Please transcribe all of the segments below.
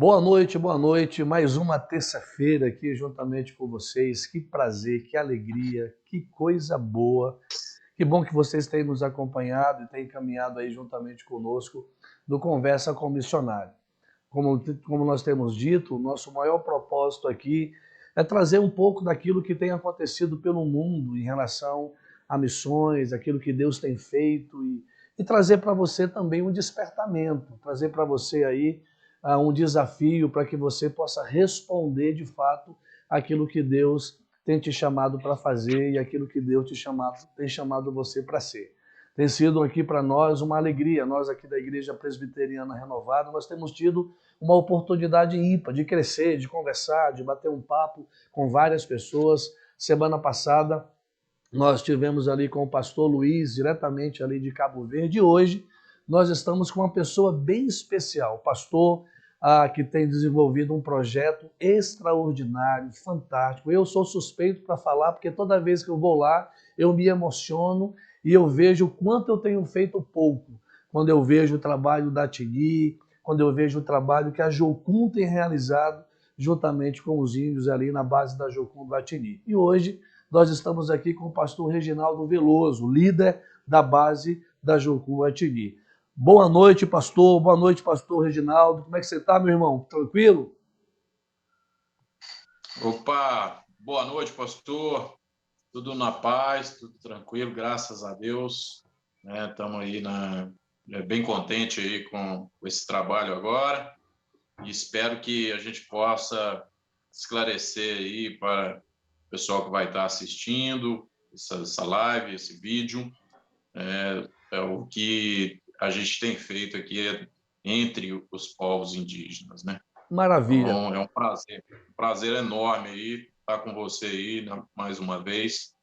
Boa noite, boa noite. Mais uma terça-feira aqui juntamente com vocês. Que prazer, que alegria, que coisa boa. Que bom que vocês têm nos acompanhado e têm caminhado aí juntamente conosco no Conversa com o Missionário. Como nós temos dito, o nosso maior propósito aqui é trazer um pouco daquilo que tem acontecido pelo mundo em relação a missões, aquilo que Deus tem feito e trazer para você também um despertamento, trazer para você aí um desafio para que você possa responder de fato aquilo que Deus tem te chamado para fazer e aquilo que Deus tem chamado você para ser. Tem sido aqui para nós uma alegria, nós aqui da Igreja Presbiteriana Renovada, nós temos tido uma oportunidade ímpar de crescer, de conversar, de bater um papo com várias pessoas. Semana passada nós tivemos ali com o pastor Luiz, diretamente ali de Cabo Verde, e hoje nós estamos com uma pessoa bem especial, pastor que tem desenvolvido um projeto extraordinário, fantástico. Eu sou suspeito para falar, porque toda vez que eu vou lá, eu me emociono e eu vejo o quanto eu tenho feito pouco. Quando eu vejo o trabalho da Tigui, quando eu vejo o trabalho que a Jocum tem realizado juntamente com os índios ali na base da Jocum do Atini. E hoje nós estamos aqui com o pastor Reginaldo Veloso, líder da base da Jocum Atini. Boa noite, pastor. Boa noite, pastor Reginaldo. Como é que você está, meu irmão? Tranquilo? Opa, boa noite, pastor. Tudo na paz, tudo tranquilo, graças a Deus. Estamos aí bem contente aí com esse trabalho agora e espero que a gente possa esclarecer aí para o pessoal que vai estar assistindo essa live, esse vídeo, o que a gente tem feito aqui entre os povos indígenas, né? Maravilha. Então, é um prazer enorme aí estar com você aí mais uma vez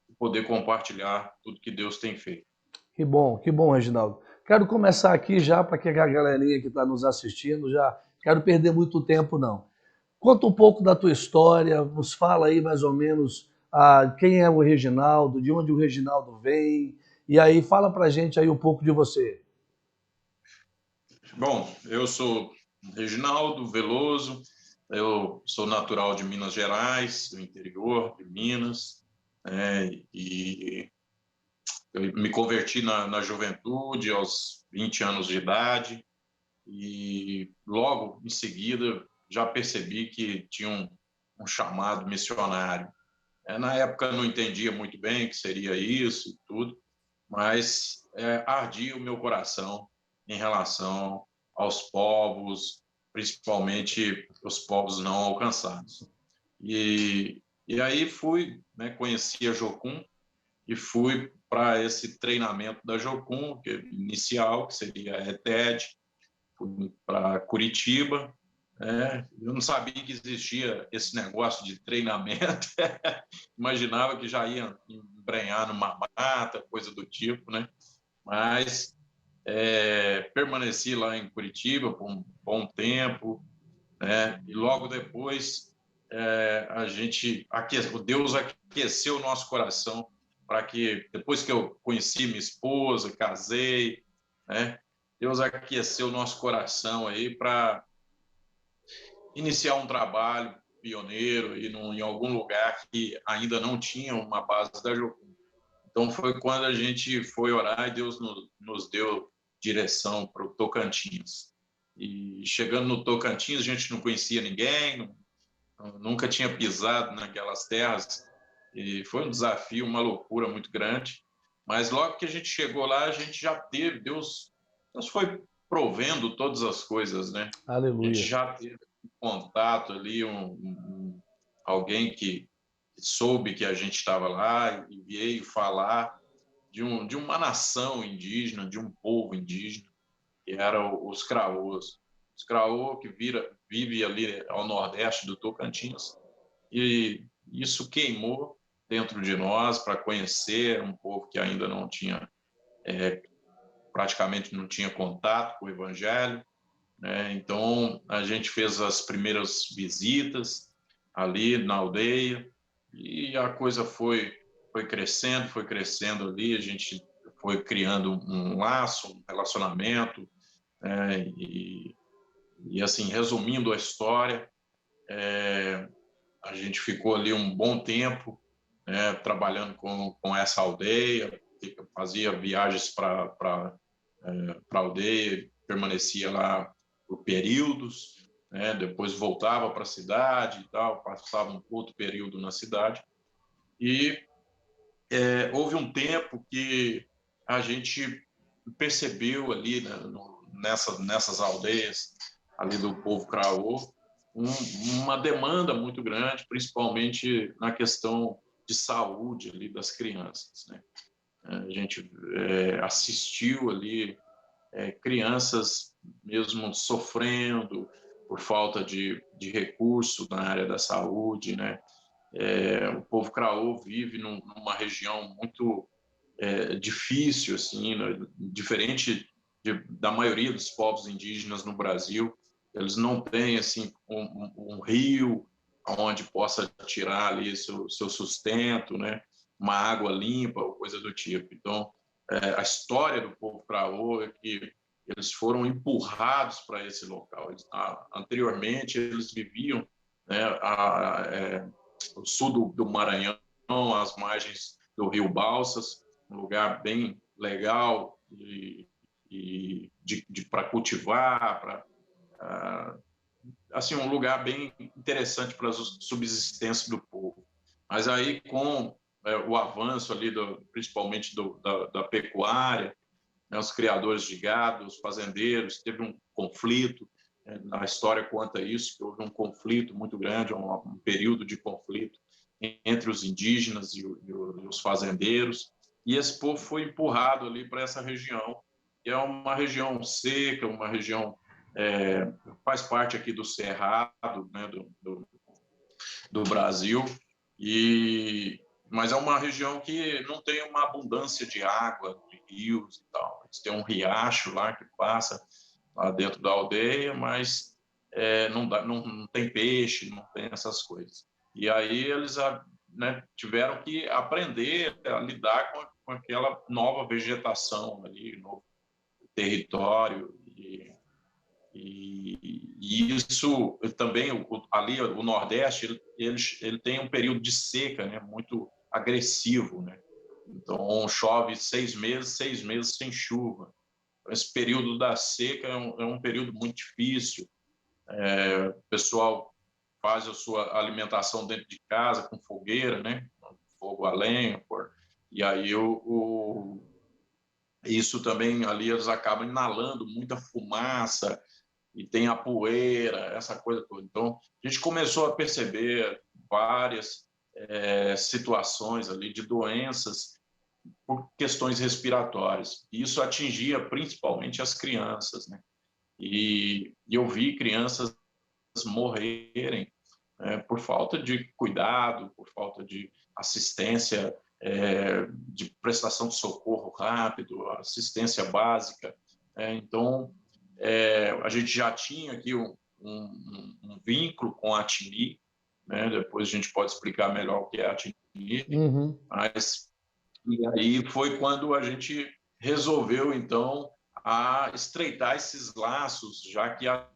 e poder compartilhar tudo que Deus tem feito. Que bom, Reginaldo. Quero começar aqui já para que a galerinha que está nos assistindo já quero perder muito tempo não. Conta um pouco da tua história, nos fala aí mais ou menos quem é o Reginaldo, de onde o Reginaldo vem, e aí fala pra gente aí um pouco de você. Bom, eu sou Reginaldo Veloso, eu sou natural de Minas Gerais, do interior de Minas, e eu me converti na juventude, aos 20 anos de idade, e logo em seguida já percebi que tinha um chamado missionário. Na época eu não entendia muito bem o que seria isso e tudo, mas ardia o meu coração em relação aos povos, principalmente os povos não alcançados. E aí fui, conheci a Jocum e fui para esse treinamento da Jocum, que inicial, que seria a ETED, fui para Curitiba. Eu não sabia que existia esse negócio de treinamento, imaginava que já ia embrenhar numa mata, coisa do tipo, né? Mas permaneci lá em Curitiba por um bom tempo, né? E logo depois o Deus aqueceu o nosso coração para que, depois que eu conheci minha esposa, casei, né? Deus aqueceu o nosso coração aí para iniciar um trabalho pioneiro em algum lugar que ainda não tinha uma base da Jocum. Então foi quando a gente foi orar e Deus nos deu direção para o Tocantins. E chegando no Tocantins, a gente não conhecia ninguém, nunca tinha pisado naquelas terras, e foi um desafio, uma loucura muito grande. Mas logo que a gente chegou lá, a gente já teve, Deus foi provendo todas as coisas, né? A gente Aleluia. já teve contato ali, alguém que soube que a gente estava lá e veio falar de uma nação indígena, de um povo indígena, que eram os Craôs. Os Craô que vive ali ao nordeste do Tocantins. E isso queimou dentro de nós para conhecer um povo que ainda não tinha, praticamente não tinha contato com o Evangelho. Então, a gente fez as primeiras visitas ali na aldeia e a coisa foi crescendo ali, a gente foi criando um laço, um relacionamento, e E assim, resumindo a história, a gente ficou ali um bom tempo, né, trabalhando com essa aldeia, fazia viagens para a aldeia, permanecia lá por períodos, né, depois voltava para a cidade e tal, passava um outro período na cidade. E houve um tempo que a gente percebeu ali, né, nessas aldeias ali do povo Craô, uma demanda muito grande, principalmente na questão de saúde ali das crianças, né? A gente assistiu ali crianças mesmo sofrendo por falta de recurso na área da saúde, né? O povo Craô vive numa região muito difícil, assim, né? Diferente da maioria dos povos indígenas no Brasil, eles não têm assim um rio onde possa tirar ali seu sustento, né? Uma água limpa ou coisa do tipo. Então, a história do povo Craô é que eles foram empurrados para esse local. Anteriormente, eles viviam, né, o sul do Maranhão, às margens do Rio Balsas, um lugar bem legal para cultivar, assim, um lugar bem interessante para a subsistência do povo. Mas aí, com o avanço ali, principalmente da pecuária, né, os criadores de gado, os fazendeiros, teve um conflito, a história conta isso, que houve um conflito muito grande, um período de conflito entre os indígenas e os fazendeiros, e esse povo foi empurrado ali para essa região, que é uma região seca, uma região faz parte aqui do Cerrado, né, do Brasil, mas é uma região que não tem uma abundância de água, de rios e tal. Eles têm um riacho lá que passa lá dentro da aldeia, mas não tem peixe, não tem essas coisas. E aí eles, né, tiveram que aprender a lidar com aquela nova vegetação ali, novo território. E isso também, ali o Nordeste, ele tem um período de seca, né, muito agressivo, né? Então chove 6 meses sem chuva. Esse período da seca é um período muito difícil. O pessoal faz a sua alimentação dentro de casa com fogueira, né? Fogo a lenha, e aí isso também ali eles acabam inalando muita fumaça e tem a poeira, essa coisa toda. Então a gente começou a perceber várias situações ali de doenças por questões respiratórias. E isso atingia principalmente as crianças, né? E eu vi crianças morrerem por falta de cuidado, por falta de assistência, de prestação de socorro rápido, assistência básica. Então, a gente já tinha aqui um vínculo com a TINI, né? Depois a gente pode explicar melhor o que é a TINI, mas e aí foi quando a gente resolveu, então, a estreitar esses laços, já que a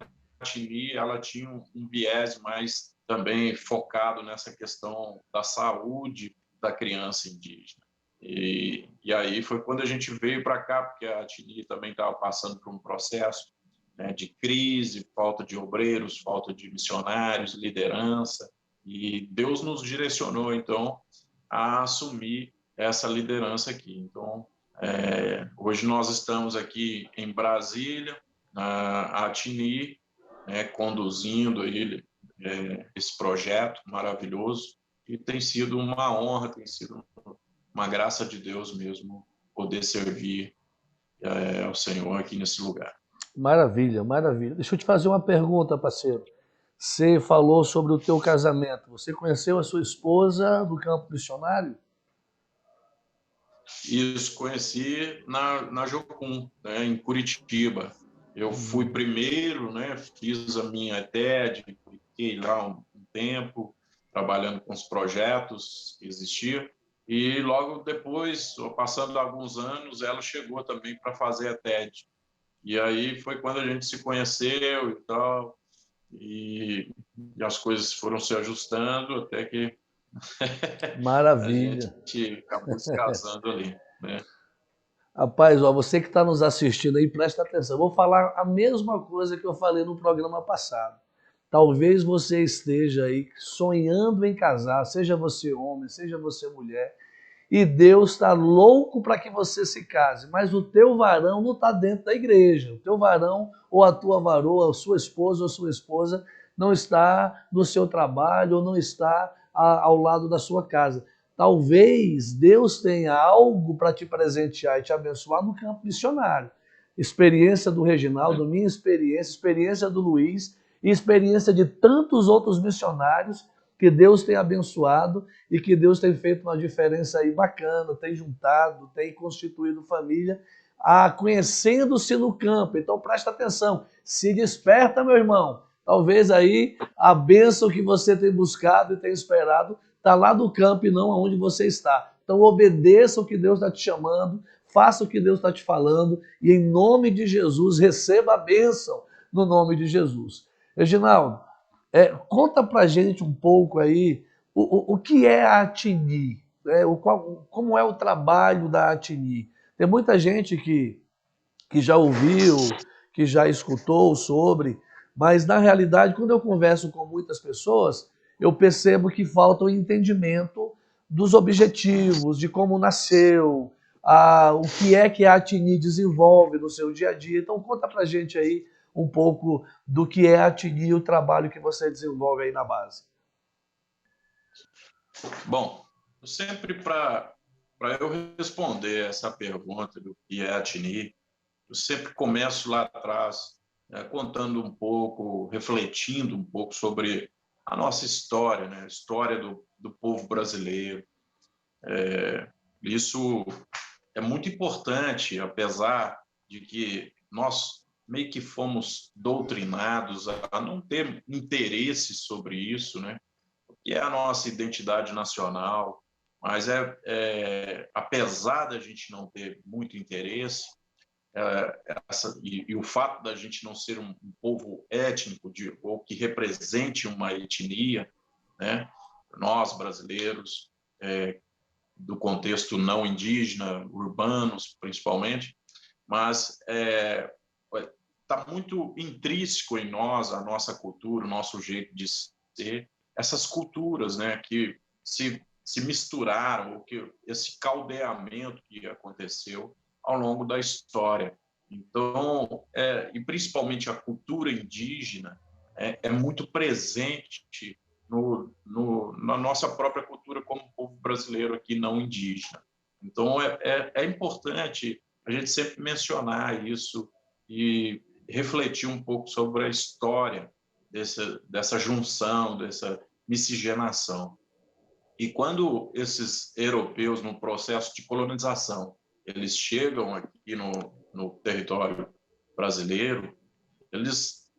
TINI ela tinha um viés mais também focado nessa questão da saúde da criança indígena. E aí foi quando a gente veio para cá, porque a TINI também estava passando por um processo, né, de crise, falta de obreiros, falta de missionários, liderança, e Deus nos direcionou, então, a assumir essa liderança aqui. Então, hoje nós estamos aqui em Brasília, a TINI, né, conduzindo ele, esse projeto maravilhoso, e tem sido uma honra, tem sido uma graça de Deus mesmo poder servir ao Senhor aqui nesse lugar. Maravilha, maravilha. Deixa eu te fazer uma pergunta, parceiro. Você falou sobre o teu casamento. Você conheceu a sua esposa do campo missionário? Isso, conheci na Jocum, né, em Curitiba. Eu fui primeiro, né, fiz a minha TED, fiquei lá um tempo, trabalhando com os projetos que existiam, e logo depois, passando alguns anos, ela chegou também para fazer a TED. E aí foi quando a gente se conheceu e tal, e as coisas foram se ajustando até que a gente Maravilha. acabou se casando ali, né? Rapaz, ó, você que está nos assistindo aí, presta atenção. Eu vou falar a mesma coisa que eu falei no programa passado. Talvez você esteja aí sonhando em casar, seja você homem, seja você mulher, e Deus está louco para que você se case, mas o teu varão não está dentro da igreja. O teu varão, ou a tua varoa, a sua esposa ou a sua esposa, não está no seu trabalho ou não está ao lado da sua casa. Talvez Deus tenha algo para te presentear e te abençoar no campo missionário. Experiência do Reginaldo, minha experiência, experiência do Luiz e experiência de tantos outros missionários que Deus tem abençoado e que Deus tem feito uma diferença aí bacana, tem juntado, tem constituído família, conhecendo-se no campo. Então presta atenção, se desperta, meu irmão. Talvez aí a bênção que você tem buscado e tem esperado está lá no campo e não onde você está. Então obedeça o que Deus está te chamando, faça o que Deus está te falando e em nome de Jesus receba a bênção no nome de Jesus. Reginaldo, conta pra gente um pouco aí o que é a Atini, né? Como é o trabalho da Atini. Tem muita gente que já ouviu, que já escutou sobre, mas na realidade, quando eu converso com muitas pessoas, eu percebo que falta o entendimento dos objetivos, de como nasceu, o que a Atini desenvolve no seu dia a dia. Então conta pra gente aí um pouco do que é a Atini e o trabalho que você desenvolve aí na base. Bom, sempre para eu responder essa pergunta do que é a TNI, eu sempre começo lá atrás, contando um pouco, refletindo um pouco sobre a nossa história, né? A história do povo brasileiro. Isso é muito importante, apesar de que nós meio que fomos doutrinados a não ter interesse sobre isso, né? Que é a nossa identidade nacional, mas apesar da gente não ter muito interesse, e o fato da gente não ser um povo étnico ou que represente uma etnia, né? Nós brasileiros, do contexto não indígena, urbanos principalmente, mas está muito intrínseco em nós, a nossa cultura, o nosso jeito de ser, essas culturas, né, que se misturaram, que esse caldeamento que aconteceu ao longo da história. Então, e principalmente a cultura indígena é muito presente na nossa própria cultura como povo brasileiro aqui não indígena. Então, é importante a gente sempre mencionar isso e refletir um pouco sobre a história dessa junção, dessa miscigenação. E quando esses europeus, no processo de colonização, eles chegam aqui no território brasileiro, eles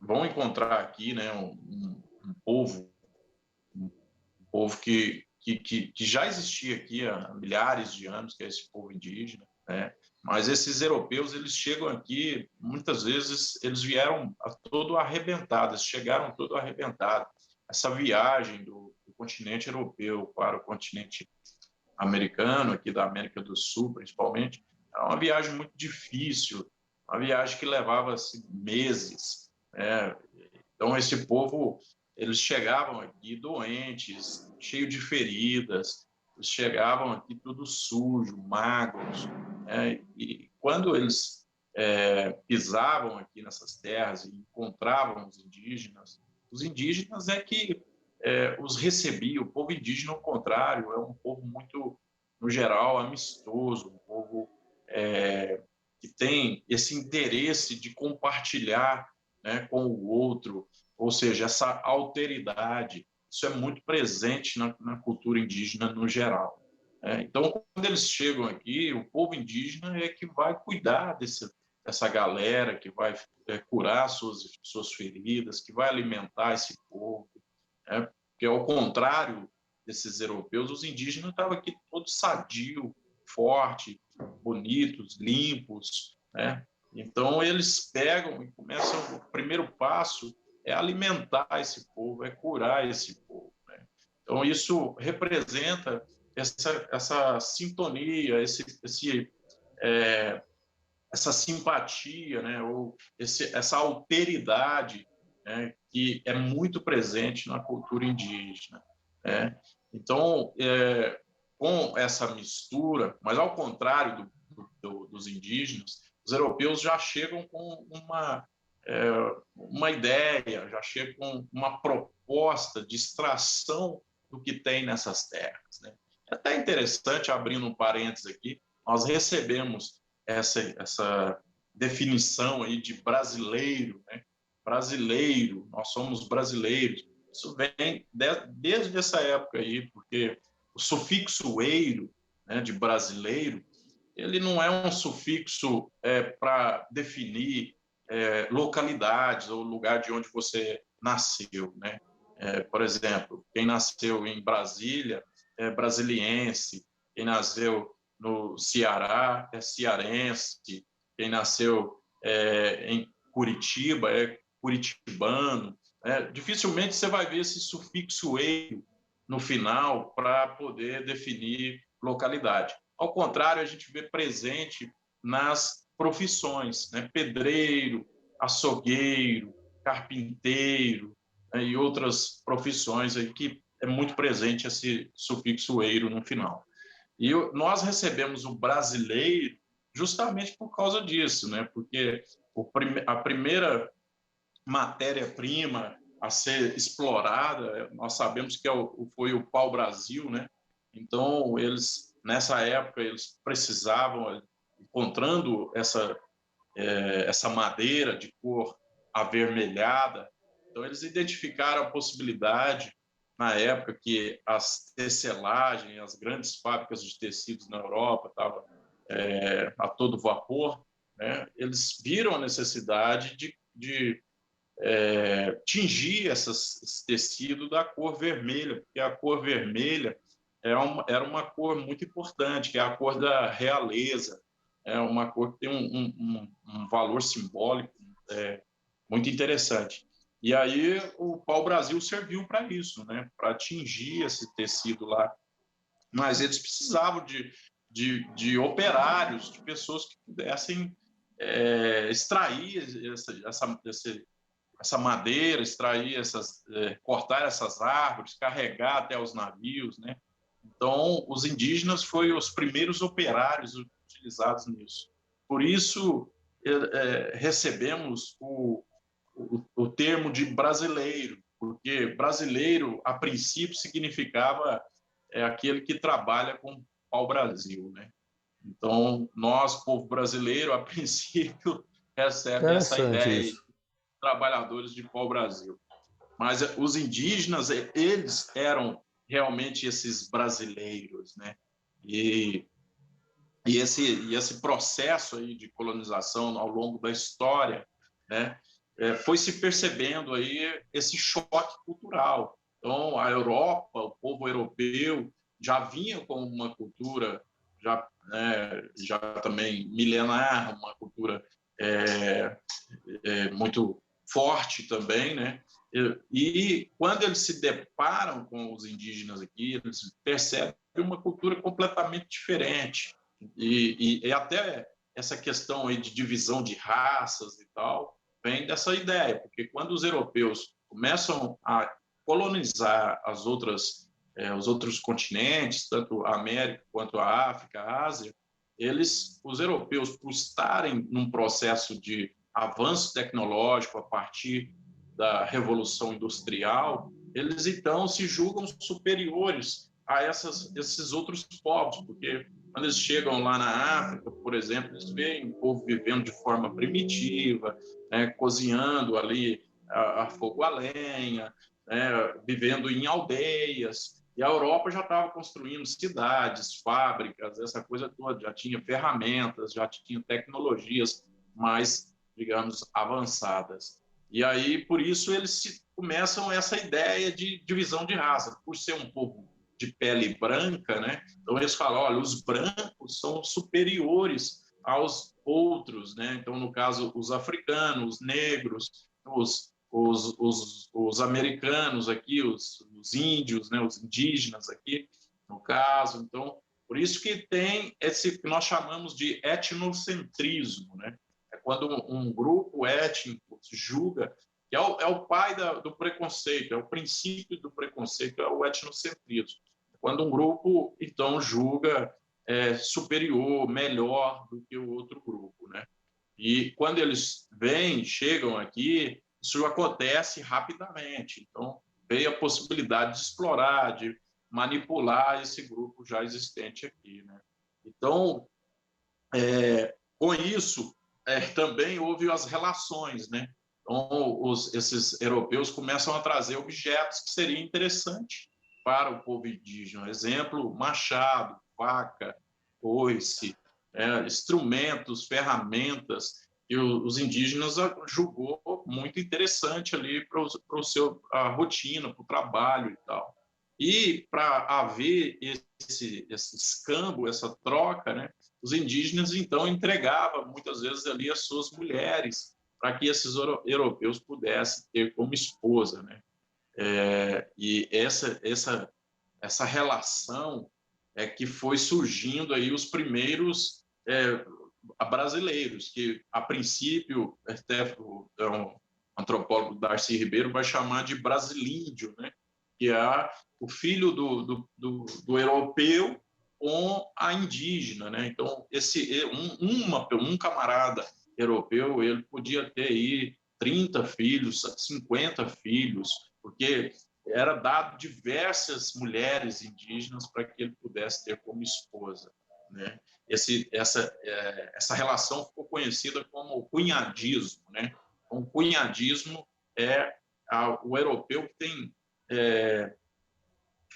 vão encontrar aqui, né, um povo que já existia aqui há milhares de anos, que é esse povo indígena, né? Mas esses europeus, eles chegam aqui, muitas vezes, eles vieram todo arrebentados, chegaram todo arrebentados. Essa viagem do continente europeu para o continente americano, aqui da América do Sul, principalmente, é uma viagem muito difícil, uma viagem que levava assim, meses, né? Então, esse povo, eles chegavam aqui doentes, cheios de feridas, eles chegavam aqui tudo sujo, magros, né? E quando eles pisavam aqui nessas terras e encontravam os indígenas é que os recebiam. O povo indígena, ao contrário, é um povo muito, no geral, amistoso, um povo que tem esse interesse de compartilhar, né, com o outro, ou seja, essa alteridade, isso é muito presente na cultura indígena no geral. Então, quando eles chegam aqui, o povo indígena é que vai cuidar dessa galera, que vai curar suas feridas, que vai alimentar esse povo, né? Porque, ao contrário desses europeus, os indígenas estavam aqui todos sadios, fortes, bonitos, limpos, né? Então, eles pegam e começam, o primeiro passo é alimentar esse povo, é curar esse povo, né? Então, isso representa essa sintonia, essa simpatia, né? Ou essa alteridade, né? Que é muito presente na cultura indígena, né? Então, com essa mistura, mas ao contrário dos indígenas, os europeus já chegam com é, uma ideia, já chegam com uma proposta de extração do que tem nessas terras, né? É até interessante, abrindo um parênteses aqui, nós recebemos essa definição aí de brasileiro, né? Brasileiro, nós somos brasileiros. Isso vem desde essa época aí, porque o sufixo eiro, né, de brasileiro, ele não é um sufixo para definir localidades ou lugar de onde você nasceu, né? Por exemplo, quem nasceu em Brasília é brasiliense, quem nasceu no Ceará é cearense, quem nasceu em Curitiba é curitibano. Dificilmente você vai ver esse sufixo eiro no final para poder definir localidade. Ao contrário, a gente vê presente nas profissões, né? Pedreiro, açougueiro, carpinteiro, né? E outras profissões aí que é muito presente esse sufixo eiro no final. E nós recebemos o brasileiro justamente por causa disso, né? Porque a primeira matéria-prima a ser explorada, nós sabemos que foi o pau-brasil, né? Então, eles, nessa época, eles precisavam, encontrando essa madeira de cor avermelhada, então eles identificaram a possibilidade, na época que as tecelagens, as grandes fábricas de tecidos na Europa estavam a todo vapor, né? Eles viram a necessidade de tingir esse tecido da cor vermelha, porque a cor vermelha era uma cor muito importante, que é a cor da realeza, é uma cor que tem um valor simbólico muito interessante. E aí o pau-brasil serviu para isso, né? Para tingir esse tecido lá. Mas eles precisavam de operários, de pessoas que pudessem extrair essa madeira, cortar essas árvores, carregar até os navios, né? Então, os indígenas foram os primeiros operários utilizados nisso. Por isso, recebemos o termo de brasileiro, porque brasileiro, a princípio, significava aquele que trabalha com pau-brasil, né? Então, nós, povo brasileiro, a princípio, recebe essa Interessante ideia, isso. trabalhadores de pau-brasil. Mas os indígenas, eles eram realmente esses brasileiros, né? E, esse processo aí de colonização ao longo da história, né? Foi se percebendo aí esse choque cultural. Então, a Europa, o povo europeu, já vinha com uma cultura já também milenar, uma cultura muito forte também, né? E quando eles se deparam com os indígenas aqui, eles percebem uma cultura completamente diferente. E até essa questão aí de divisão de raças e tal vem dessa ideia, porque quando os europeus começam a colonizar os outros continentes, tanto a América quanto a África, a Ásia, os europeus, por estarem num processo de avanço tecnológico a partir da Revolução Industrial, eles então se julgam superiores a esses outros povos, porque quando eles chegam lá na África, por exemplo, eles veem o povo vivendo de forma primitiva, né, cozinhando ali a fogo a lenha, né, vivendo em aldeias, e a Europa já estava construindo cidades, fábricas, essa coisa toda, já tinha ferramentas, já tinha tecnologias mais, digamos, avançadas. E aí, por isso, eles começam essa ideia de divisão de raça, por ser um povo de pele branca, né? Então eles falam, olha, os brancos são superiores aos outros, né? Então, no caso, os africanos, os negros, os americanos aqui, os índios, né? Os indígenas aqui, no caso. Então, por isso que tem esse que nós chamamos de etnocentrismo, né? É quando um grupo étnico julga, que é o pai do preconceito, é o princípio do preconceito, é o etnocentrismo. Quando um grupo, então, julga superior, melhor do que o outro grupo, né? E quando eles vêm, chegam aqui, isso acontece rapidamente. Então, veio a possibilidade de explorar, de manipular esse grupo já existente aqui, né? Então, com isso, também houve as relações, né? Então, esses europeus começam a trazer objetos que seriam interessantes para o povo indígena. Exemplo, machado, faca, foice, instrumentos, ferramentas que os indígenas julgou muito interessante ali para a rotina, para o trabalho e tal. E para haver esse escambo, essa troca, né, os indígenas então entregavam muitas vezes ali as suas mulheres para que esses europeus pudessem ter como esposa, né? E essa relação é que foi surgindo aí os primeiros brasileiros, que a princípio até o antropólogo Darcy Ribeiro vai chamar de brasilíndio, né? Que é o filho do europeu com a indígena, né? Então um camarada europeu ele podia ter aí 30 filhos, 50 filhos, porque era dado diversas mulheres indígenas para que ele pudesse ter como esposa, né? Essa relação ficou conhecida como cunhadismo, né? O cunhadismo é o europeu que tem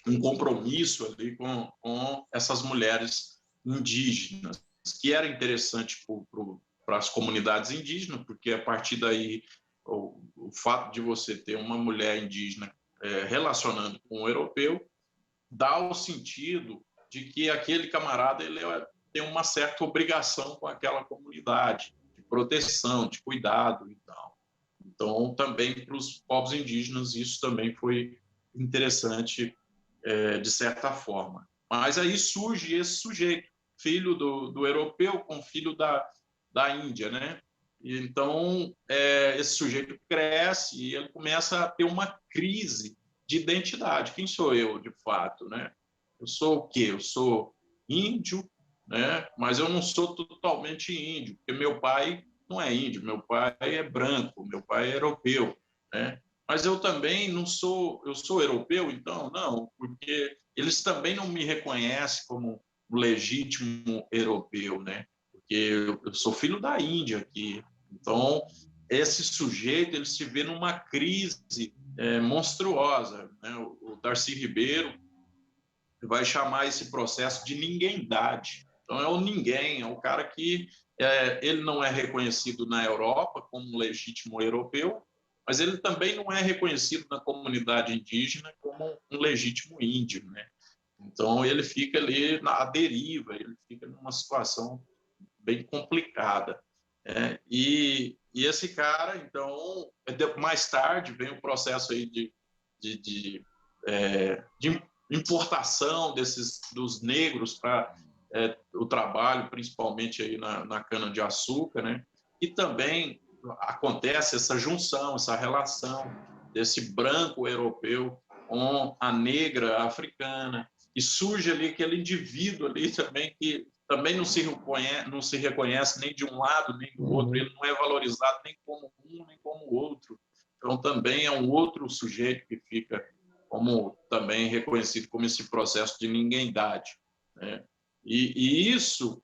um compromisso ali com essas mulheres indígenas, que era interessante para as comunidades indígenas, porque a partir daí o fato de você ter uma mulher indígena relacionando com um europeu dá o sentido de que aquele camarada ele tem uma certa obrigação com aquela comunidade, de proteção, de cuidado e tal. Então, também para os povos indígenas, isso também foi interessante, de certa forma. Mas aí surge esse sujeito, filho do europeu com filho da Índia, né? E então, esse sujeito cresce e ele começa a ter uma crise de identidade. Quem sou eu, de fato, né? Eu sou o quê? Eu sou índio, né? Mas eu não sou totalmente índio, porque meu pai não é índio, meu pai é branco, meu pai é europeu, né? Mas eu também não sou, eu sou europeu, então não, porque eles também não me reconhecem como um legítimo europeu, né? Porque eu sou filho da Índia aqui. Então, esse sujeito ele se vê numa crise monstruosa, né? O Darcy Ribeiro vai chamar esse processo de ninguémdade. Então, é o ninguém, é o cara que ele não é reconhecido na Europa como um legítimo europeu, mas ele também não é reconhecido na comunidade indígena como um legítimo índio, né? Então, ele fica ali na deriva, ele fica numa situação bem complicada. E esse cara, então, mais tarde vem o processo aí de importação dos negros para o trabalho, principalmente aí na cana-de-açúcar, né? E também acontece essa junção, essa relação desse branco europeu com a negra africana, e surge ali aquele indivíduo ali também que também não se reconhece nem de um lado nem do outro, ele não é valorizado nem como um nem como o outro. Então também é um outro sujeito que fica como também reconhecido como esse processo de ninguémdade, né? E isso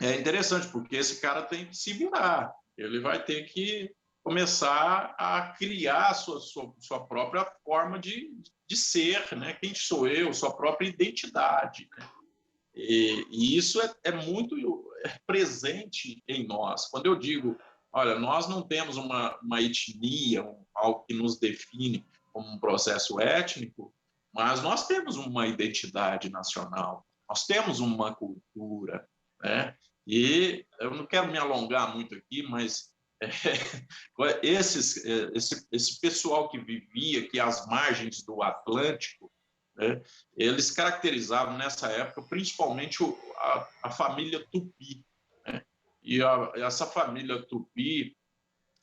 é interessante, porque esse cara tem que se virar, ele vai ter que começar a criar a sua própria forma de ser, né? Quem sou eu, sua própria identidade, né? E isso é muito presente em nós. Quando eu digo, olha, nós não temos uma etnia, algo que nos define como um processo étnico, mas nós temos uma identidade nacional, nós temos uma cultura, né? E eu não quero me alongar muito aqui, mas esse pessoal que vivia aqui às margens do Atlântico, né, eles caracterizavam nessa época principalmente a família Tupi, né? E essa família Tupi,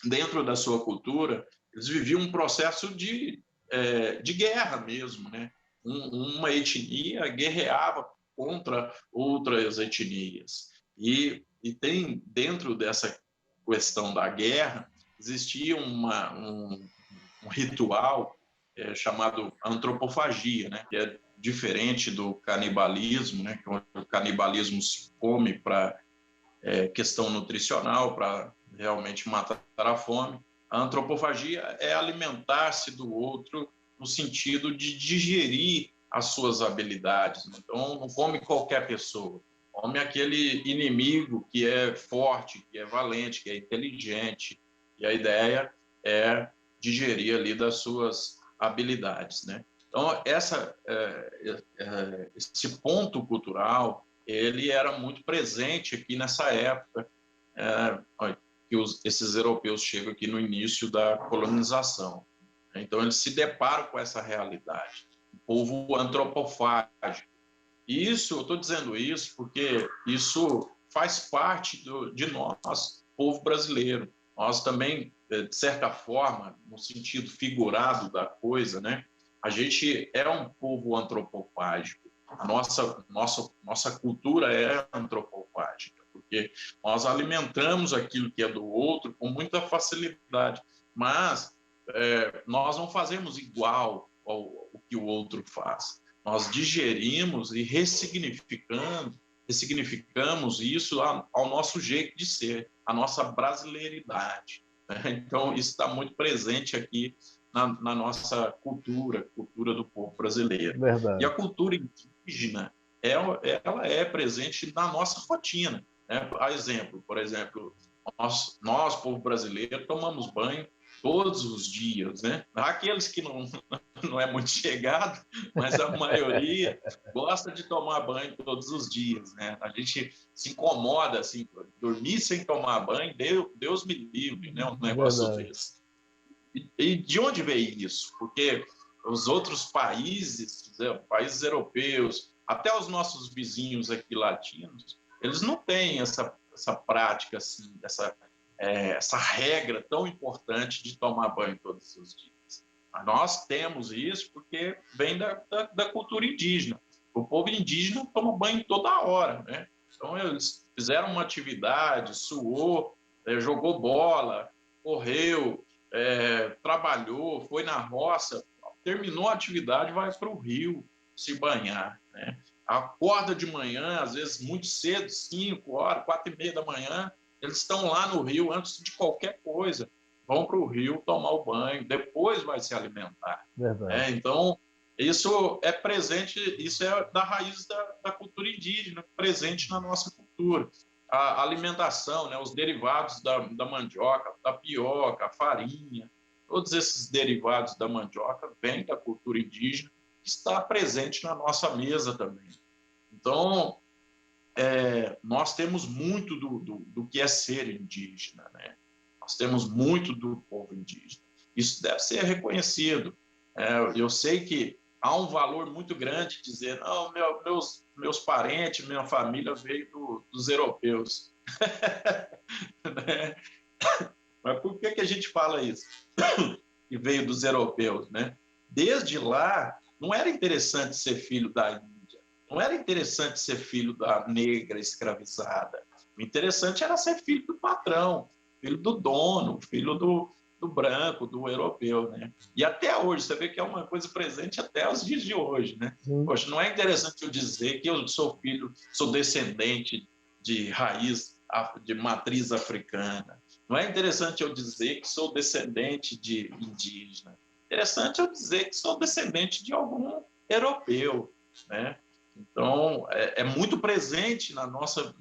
dentro da sua cultura, eles viviam um processo de guerra mesmo, né? Uma etnia guerreava contra outras etnias. E tem, dentro dessa questão da guerra, existia um ritual chamado antropofagia, né? Que é diferente do canibalismo, né? Que o canibalismo se come para questão nutricional, para realmente matar a fome. A antropofagia é alimentar-se do outro no sentido de digerir as suas habilidades. Então, não come qualquer pessoa, come aquele inimigo que é forte, que é valente, que é inteligente. E a ideia é digerir ali das suas habilidades, né? Então, esse ponto cultural, ele era muito presente aqui nessa época, que esses europeus chegam aqui no início da colonização. Então, eles se deparam com essa realidade, o povo antropofágico. E isso, eu estou dizendo isso porque isso faz parte de nós, povo brasileiro. Nós também, de certa forma, no sentido figurado da coisa, né? A gente é um povo antropofágico. A nossa cultura é antropofágica, porque nós alimentamos aquilo que é do outro com muita facilidade, mas nós não fazemos igual ao que o outro faz. Nós digerimos e ressignificamos isso ao nosso jeito de ser, a nossa brasileiridade. Então, isso está muito presente aqui na nossa cultura do povo brasileiro. Verdade. E a cultura indígena, ela é presente na nossa rotina, né? Por exemplo, nós, povo brasileiro, tomamos banho todos os dias, né? Aqueles que não é muito chegado, mas a maioria gosta de tomar banho todos os dias, né? A gente se incomoda, assim, dormir sem tomar banho, Deus me livre, né? Um negócio desse. E de onde veio isso? Porque os outros países, países europeus, até os nossos vizinhos aqui latinos, eles não têm essa prática, assim, essa regra tão importante de tomar banho todos os dias. Mas nós temos isso porque vem da cultura indígena. O povo indígena toma banho toda hora, né? Então, eles fizeram uma atividade, suou, jogou bola, correu, trabalhou, foi na roça, terminou a atividade, vai para o rio se banhar, né? Acorda de manhã, às vezes muito cedo, 5 horas, 4h30 da manhã, eles estão lá no rio antes de qualquer coisa, vão para o rio tomar o banho, depois vai se alimentar. Então, isso é presente, isso é da raiz da cultura indígena, presente na nossa cultura. A alimentação, né, os derivados da mandioca, tapioca, farinha, todos esses derivados da mandioca vêm da cultura indígena, que está presente na nossa mesa também. Então, nós temos muito do que é ser indígena, né? Nós temos muito do povo indígena. Isso deve ser reconhecido. Eu sei que há um valor muito grande dizer, não, meus parentes, minha família veio dos europeus. Né? Mas por que a gente fala isso? Que veio dos europeus, né? Desde lá, não era interessante ser filho da Índia, não era interessante ser filho da negra escravizada. O interessante era ser filho do patrão, filho do dono, filho do branco, do europeu, né? E até hoje, você vê que é uma coisa presente até os dias de hoje, né? Poxa, não é interessante eu dizer que eu sou descendente de raiz, de matriz africana. Não é interessante eu dizer que sou descendente de indígena. Interessante eu dizer que sou descendente de algum europeu, né? Então, é muito presente na nosso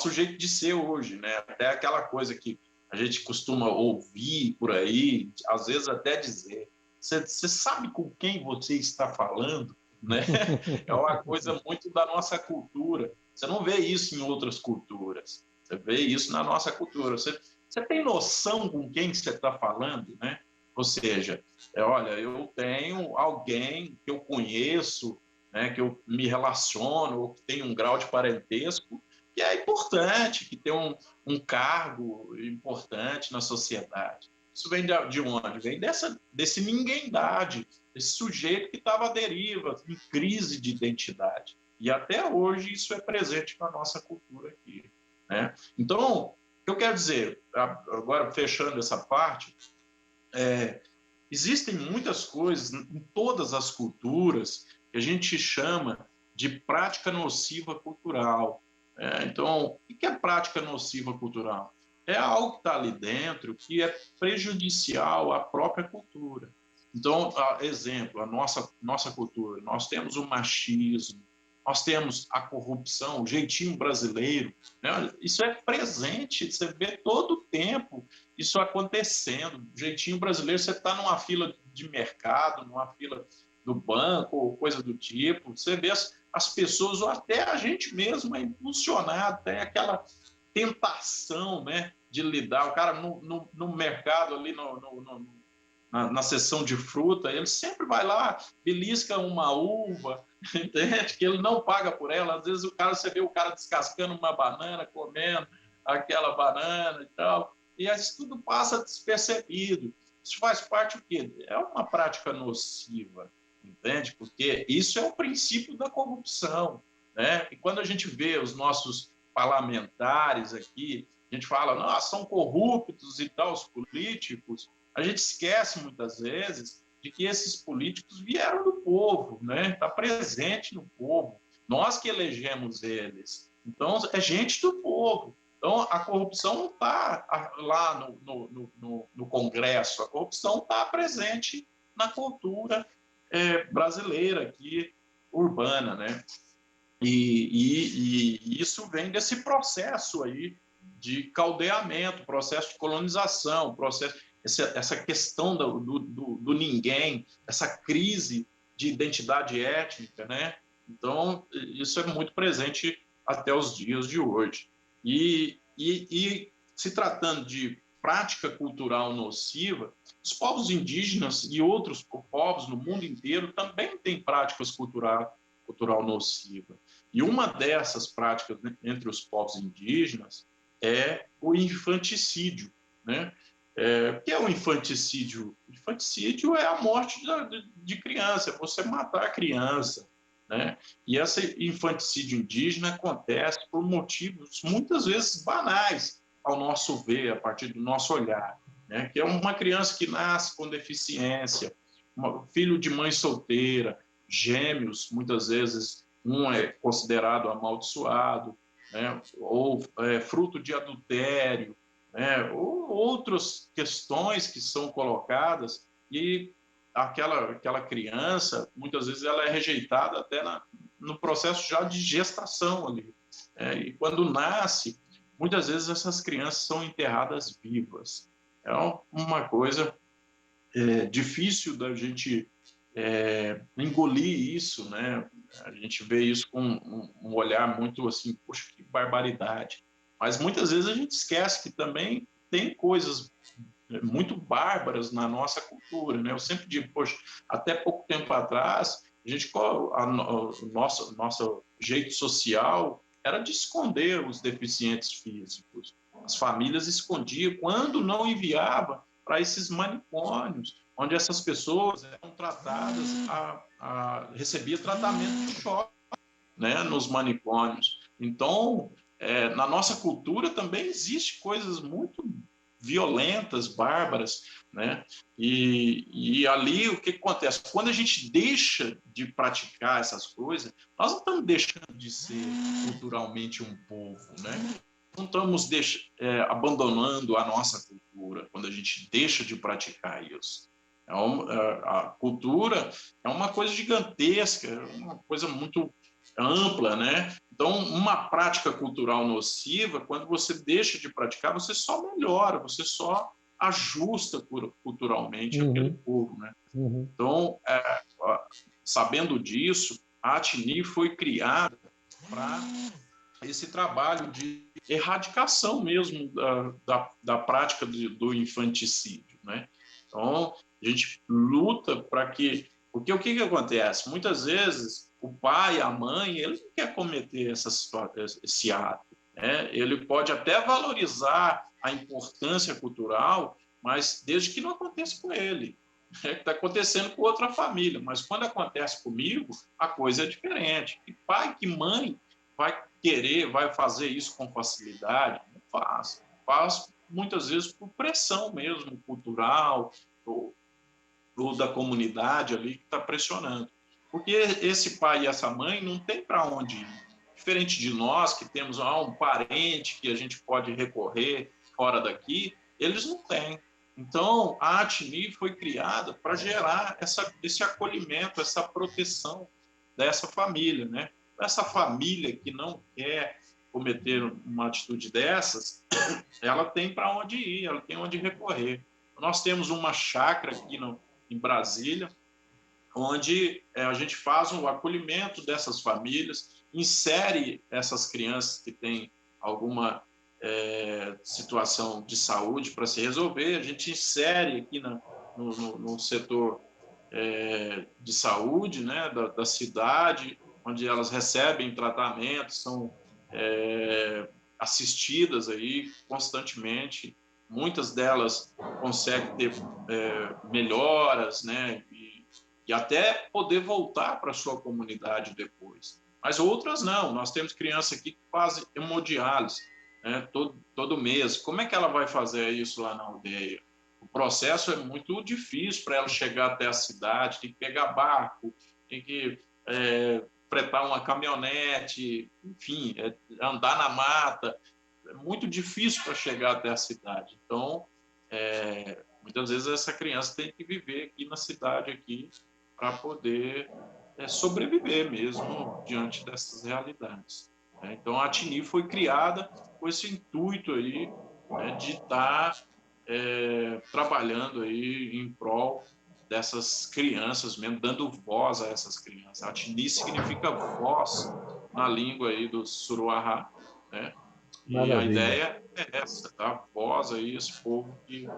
jeito de ser hoje, né? Até aquela coisa que a gente costuma ouvir por aí, às vezes até dizer, você sabe com quem você está falando? né? É uma coisa muito da nossa cultura. Você não vê isso em outras culturas. Você vê isso na nossa cultura. Você tem noção com quem você está falando, né? Ou seja, olha, eu tenho alguém que eu conheço, né, que eu me relaciono, ou que tem um grau de parentesco, que é importante, que tem um cargo importante na sociedade. Isso vem de onde? Vem desse ninguémdade, esse sujeito que estava à deriva, em crise de identidade. E até hoje isso é presente na nossa cultura aqui, né? Então, o que eu quero dizer, agora fechando essa parte, existem muitas coisas em todas as culturas que a gente chama de prática nociva cultural. Então, o que é prática nociva cultural? É algo que está ali dentro que é prejudicial à própria cultura. Então, exemplo, a nossa cultura, nós temos o machismo, nós temos a corrupção, o jeitinho brasileiro, né? Isso é presente, você vê todo o tempo isso acontecendo. O jeitinho brasileiro, você está numa fila de mercado, numa fila do banco, ou coisa do tipo, você vê as pessoas, ou até a gente mesmo é impulsionado, tem aquela tentação, né, de lidar. O cara no mercado, ali na seção de fruta, ele sempre vai lá, belisca uma uva, entende? Que ele não paga por ela. Às vezes você vê o cara descascando uma banana, comendo aquela banana e tal, e isso tudo passa despercebido. Isso faz parte do quê? É uma prática nociva, entende? Porque isso é o princípio da corrupção, né? E quando a gente vê os nossos parlamentares aqui, a gente fala, nossa, são corruptos e tal, os políticos, a gente esquece muitas vezes de que esses políticos vieram do povo, né? Está presente no povo. Nós que elegemos eles. Então, é gente do povo. Então, a corrupção não está lá no Congresso, a corrupção está presente na cultura brasileira aqui, urbana, né? E isso vem desse processo aí de caldeamento, processo de colonização, processo, essa questão do ninguém, essa crise de identidade étnica, né? Então, isso é muito presente até os dias de hoje. E se tratando de prática cultural nociva, os povos indígenas e outros povos no mundo inteiro também têm práticas cultural nociva. E uma dessas práticas, né, entre os povos indígenas é o infanticídio, né? O que é o infanticídio? O infanticídio é a morte de criança, é você matar a criança, né? E esse infanticídio indígena acontece por motivos muitas vezes banais, ao nosso ver, a partir do nosso olhar, né? Que é uma criança que nasce com deficiência, filho de mãe solteira, gêmeos, muitas vezes um é considerado amaldiçoado, né? Ou fruto de adultério, né? Ou outras questões que são colocadas e aquela criança, muitas vezes ela é rejeitada até no processo já de gestação ali. E quando nasce, muitas vezes essas crianças são enterradas vivas. É uma coisa difícil da gente engolir isso, né? A gente vê isso com um olhar muito assim, poxa, que barbaridade. Mas muitas vezes a gente esquece que também tem coisas muito bárbaras na nossa cultura, né? Eu sempre digo, poxa, até pouco tempo atrás, o nosso jeito social era de esconder os deficientes físicos. As famílias escondiam quando não enviava para esses manicômios, onde essas pessoas eram tratadas, recebia tratamento de choque, né, nos manicômios. Então, na nossa cultura também existe coisas muito violentas, bárbaras, né? E ali o que acontece? Quando a gente deixa de praticar essas coisas, nós não estamos deixando de ser culturalmente um povo, né? Não estamos abandonando a nossa cultura quando a gente deixa de praticar isso. A cultura é uma coisa gigantesca, uma coisa muito ampla, né? Então, uma prática cultural nociva, quando você deixa de praticar, você só melhora, você só ajusta culturalmente aquele povo, né? Então, sabendo disso, a ATNI foi criada para esse trabalho de erradicação mesmo da prática do infanticídio, né? Então, a gente luta para que... Porque o que acontece? Muitas vezes, o pai, a mãe, ele não quer cometer esse ato, né? Ele pode até valorizar a importância cultural, mas desde que não aconteça com ele. Está acontecendo com outra família, mas quando acontece comigo, a coisa é diferente. Que pai, que mãe vai querer, vai fazer isso com facilidade? Não faz. Faz muitas vezes por pressão mesmo, cultural, ou da comunidade ali que está pressionando. Porque esse pai e essa mãe não tem para onde ir. Diferente de nós, que temos um parente que a gente pode recorrer fora daqui, eles não têm. Então, a ATNI foi criada para gerar esse acolhimento, essa proteção dessa família, né? Essa família que não quer cometer uma atitude dessas, ela tem para onde ir, ela tem onde recorrer. Nós temos uma chácara aqui em Brasília, onde a gente faz o acolhimento dessas famílias, insere essas crianças que têm alguma situação de saúde para se resolver, a gente insere aqui no setor de saúde, né, da cidade, onde elas recebem tratamento, são assistidas aí constantemente. Muitas delas conseguem ter melhoras, né, e até poder voltar para a sua comunidade depois. Mas outras não. Nós temos criança aqui que faz hemodiálise, né, todo mês. Como é que ela vai fazer isso lá na aldeia? O processo é muito difícil para ela chegar até a cidade, tem que pegar barco, tem que fretar uma caminhonete, enfim, andar na mata. É muito difícil para chegar até a cidade. Então, muitas vezes essa criança tem que viver aqui na cidade aqui para poder sobreviver mesmo diante dessas realidades. Então, a ATNI foi criada com esse intuito aí, né, de estar trabalhando aí em prol dessas crianças mesmo, dando voz a essas crianças. A ATNI significa voz na língua aí do Suruahá, né? E a Maravilha. ideia é essa, dar voz aí a esse povo que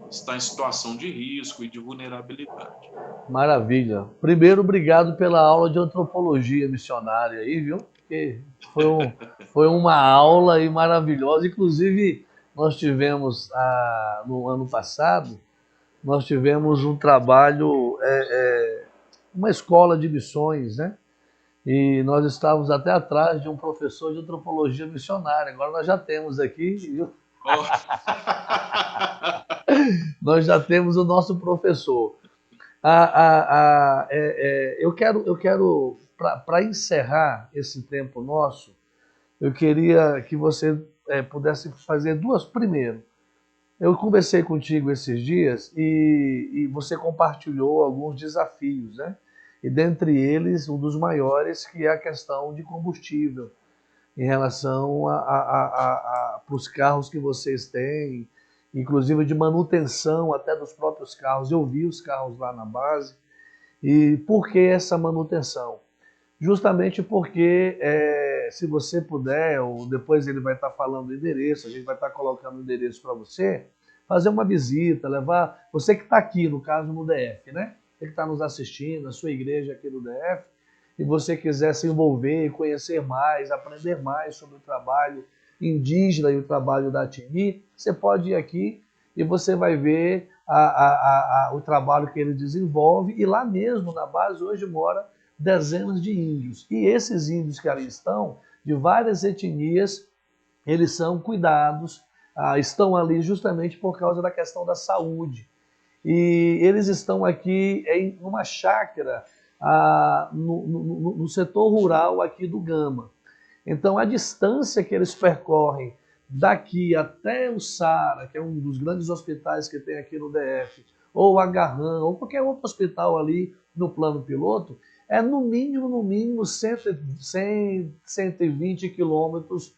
está em situação de risco e de vulnerabilidade. Maravilha. Primeiro, obrigado pela aula de antropologia missionária aí, viu? Porque foi uma aula aí maravilhosa. Inclusive, nós tivemos, no ano passado, nós tivemos um trabalho, uma escola de missões, né? E nós estávamos até atrás de um professor de antropologia missionária. Agora nós já temos aqui, viu? Oh. Nós já temos o nosso professor. Eu quero para encerrar esse tempo nosso, eu queria que você pudesse fazer duas. Primeiro, eu conversei contigo esses dias e você compartilhou alguns desafios, né? E dentre eles, um dos maiores, que é a questão de combustível, em relação para os carros que vocês têm, inclusive de manutenção até dos próprios carros. Eu vi os carros lá na base. E por que essa manutenção? Justamente porque, se você puder, ou depois ele vai estar falando o endereço, a gente vai estar colocando o endereço para você, fazer uma visita, levar, você que está aqui, no caso no DF, né? Você que está nos assistindo, a sua igreja aqui no DF, e você quiser se envolver, conhecer mais, aprender mais sobre o trabalho indígena e o trabalho da ATNI, você pode ir aqui e você vai ver o trabalho que ele desenvolve, e lá mesmo na base hoje mora dezenas de índios. E esses índios que ali estão, de várias etnias, eles são cuidados, estão ali justamente por causa da questão da saúde. E eles estão aqui em uma chácara no setor rural aqui do Gama. Então, a distância que eles percorrem daqui até o Sara, que é um dos grandes hospitais que tem aqui no DF, ou o Agarran, ou qualquer outro hospital ali no plano piloto, é no mínimo 100, 120 quilômetros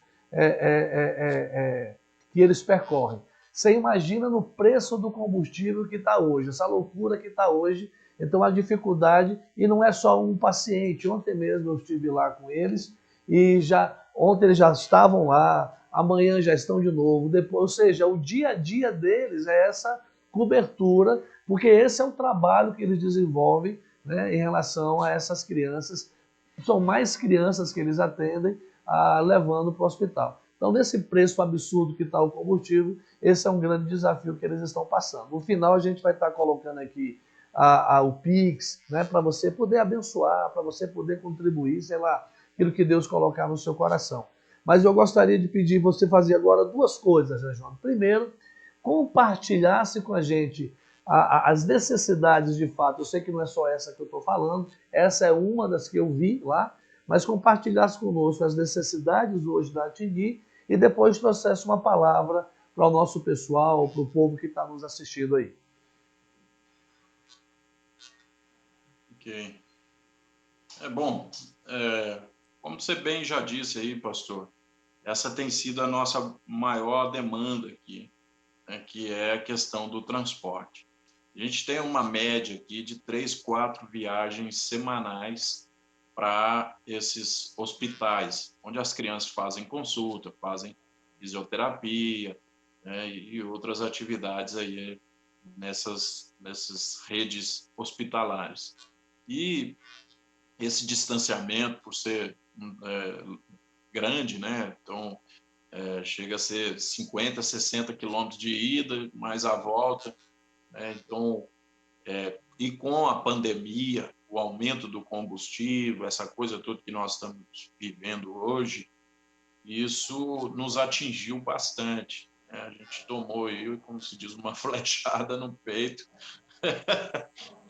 que eles percorrem. Você imagina no preço do combustível que está hoje, essa loucura que está hoje Então a dificuldade, e não é só um paciente, ontem mesmo eu estive lá com eles, e ontem eles já estavam lá, amanhã já estão de novo, depois, ou seja, o dia a dia deles é essa cobertura, porque esse é o trabalho que eles desenvolvem, né, em relação a essas crianças. São mais crianças que eles atendem, levando para o hospital. Então, nesse preço absurdo que está o combustível, esse é um grande desafio que eles estão passando. No final, a gente vai estar colocando aqui o Pix, né, para você poder abençoar, para você poder contribuir, sei lá, aquilo que Deus colocar no seu coração. Mas eu gostaria de pedir você fazer agora duas coisas, né, João? Primeiro, compartilhasse com a gente as necessidades de fato. Eu sei que não é só essa que eu estou falando, essa é uma das que eu vi lá, mas compartilhasse conosco as necessidades hoje da Atingui e depois trouxesse uma palavra para o nosso pessoal, para o povo que está nos assistindo aí. Ok. Bom, como você bem já disse aí, pastor, essa tem sido a nossa maior demanda aqui, né, que é a questão do transporte. A gente tem uma média aqui de 3, 4 viagens semanais para esses hospitais, onde as crianças fazem consulta, fazem fisioterapia, né, e outras atividades aí nessas redes hospitalares. E esse distanciamento, por ser grande, né? Então, chega a ser 50, 60 quilômetros de ida, mais a volta, né? Então, e com a pandemia, o aumento do combustível, essa coisa toda que nós estamos vivendo hoje, isso nos atingiu bastante, né? A gente tomou aí, como se diz, uma flechada no peito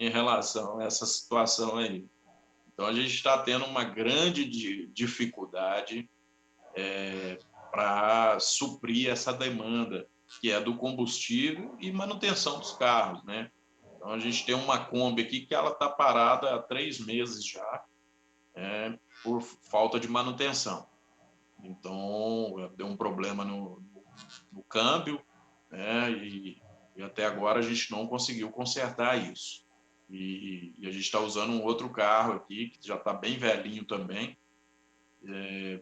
em relação a essa situação aí. Então, a gente está tendo uma grande dificuldade para suprir essa demanda, que é do combustível e manutenção dos carros, né? Então, a gente tem uma Kombi aqui que ela está parada há 3 meses já, por falta de manutenção. Então, deu um problema no câmbio, né? E até agora a gente não conseguiu consertar isso. E a gente está usando um outro carro aqui, que já está bem velhinho também,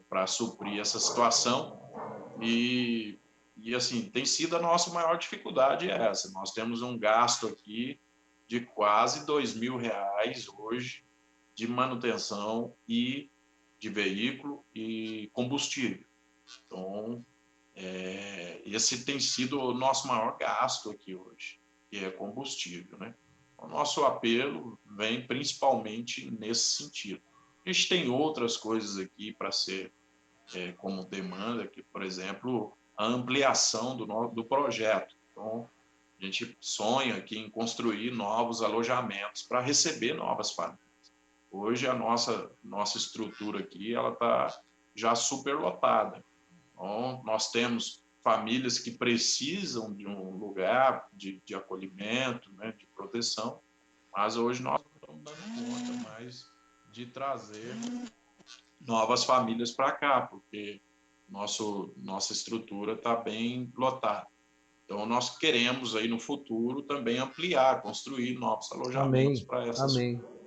para suprir essa situação. E assim, tem sido a nossa maior dificuldade essa. Nós temos um gasto aqui de quase R$ 2.000 hoje de manutenção e de veículo e combustível. Então, esse tem sido o nosso maior gasto aqui hoje, que é combustível, né? O nosso apelo vem principalmente nesse sentido. A gente tem outras coisas aqui para ser como demanda, que, por exemplo, a ampliação do projeto. Então, a gente sonha aqui em construir novos alojamentos para receber novas famílias. Hoje, a nossa estrutura aqui ela está já superlotada. Então, nós temos famílias que precisam de um lugar de acolhimento, né, de proteção, mas hoje nós não estamos dando conta mais de trazer novas famílias para cá, porque nossa estrutura está bem lotada. Então, nós queremos aí no futuro também ampliar, construir novos alojamentos Amém, para essas amém. famílias.